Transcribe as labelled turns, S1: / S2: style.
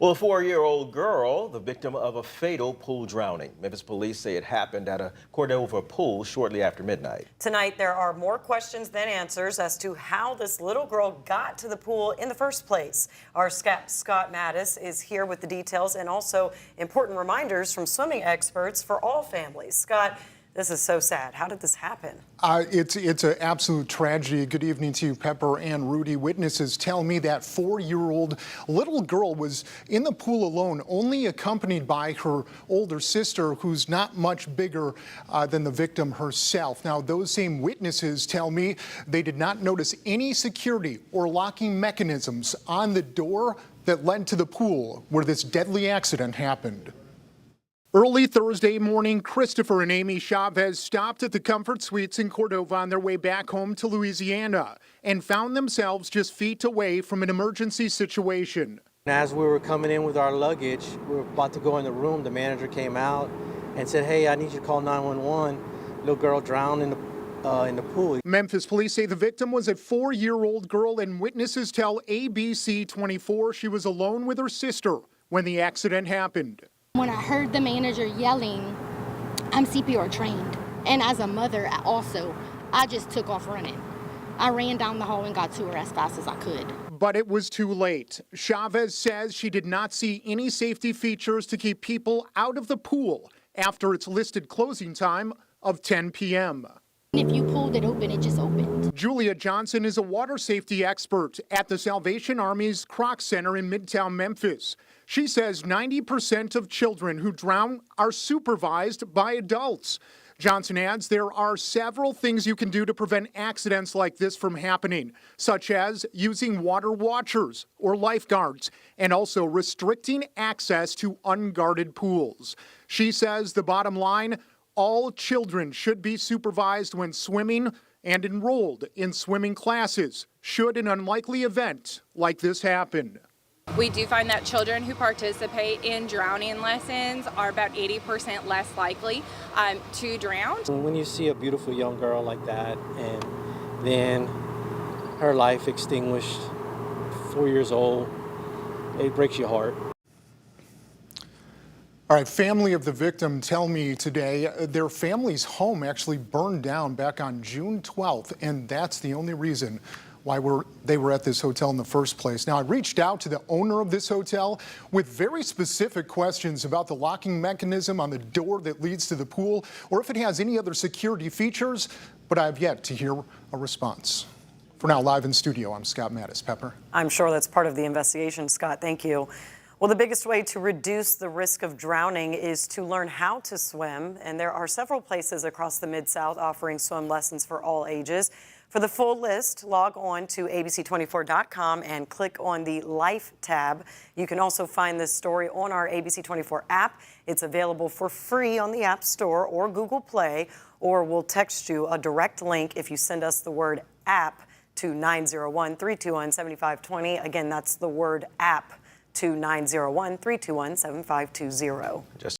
S1: Well, a 4-year-old girl, the victim of a fatal pool drowning. Memphis police say it happened at a Cordova pool shortly after midnight.
S2: Tonight, there are more questions than answers as to how this little girl got to the pool in the first place. Our Scott Mattis is here with the details and also important reminders from swimming experts for all families. Scott, this is so sad. How did this happen?
S3: It's an absolute tragedy. Good evening to you, Pepper and Rudy. Witnesses tell me that 4-year-old little girl was in the pool alone, only accompanied by her older sister, who's not much bigger than the victim herself. Now, those same witnesses tell me they did not notice any security or locking mechanisms on the door that led to the pool where this deadly accident happened. Early Thursday morning, Christopher and Amy Chavez stopped at the Comfort Suites in Cordova on their way back home to Louisiana and found themselves just feet away from an emergency situation.
S4: As we were coming in with our luggage, we were about to go in the room, the manager came out and said, "Hey, I need you to call 911. Little girl drowned in the pool."
S3: Memphis police say the victim was a 4-year-old girl, and witnesses tell ABC 24 she was alone with her sister when the accident happened.
S5: When I heard the manager yelling, I'm CPR trained, and as a mother also, I just took off running. I ran down the hall and got to her as fast as I could.
S3: But it was too late. Chavez says she did not see any safety features to keep people out of the pool after its listed closing time of 10 p.m.
S5: If you pulled it open, it just opened.
S3: Julia Johnson is a water safety expert at the Salvation Army's Croc Center in Midtown Memphis. She says 90% of children who drown are supervised by adults. Johnson adds there are several things you can do to prevent accidents like this from happening, such as using water watchers or lifeguards, and also restricting access to unguarded pools. She says the bottom line, all children should be supervised when swimming and enrolled in swimming classes should an unlikely event like this happen.
S6: We do find that children who participate in drowning lessons are about 80% less likely to drown.
S4: When you see a beautiful young girl like that and then her life extinguished, 4 years old, it breaks your heart.
S3: All right, family of the victim tell me today their family's home actually burned down back on June 12th, and that's the only reason why they were at this hotel in the first place. Now, I reached out to the owner of this hotel with very specific questions about the locking mechanism on the door that leads to the pool, or if it has any other security features, but I have yet to hear a response. For now, live in studio, I'm Scott Mattis. Pepper?
S2: I'm sure that's part of the investigation, Scott. Thank you. Well, the biggest way to reduce the risk of drowning is to learn how to swim, and there are several places across the Mid-South offering swim lessons for all ages. For the full list, log on to abc24.com and click on the Life tab. You can also find this story on our ABC24 app. It's available for free on the App Store or Google Play, or we'll text you a direct link if you send us the word app to 901-321-7520. Again, that's the word app to 901-321-7520.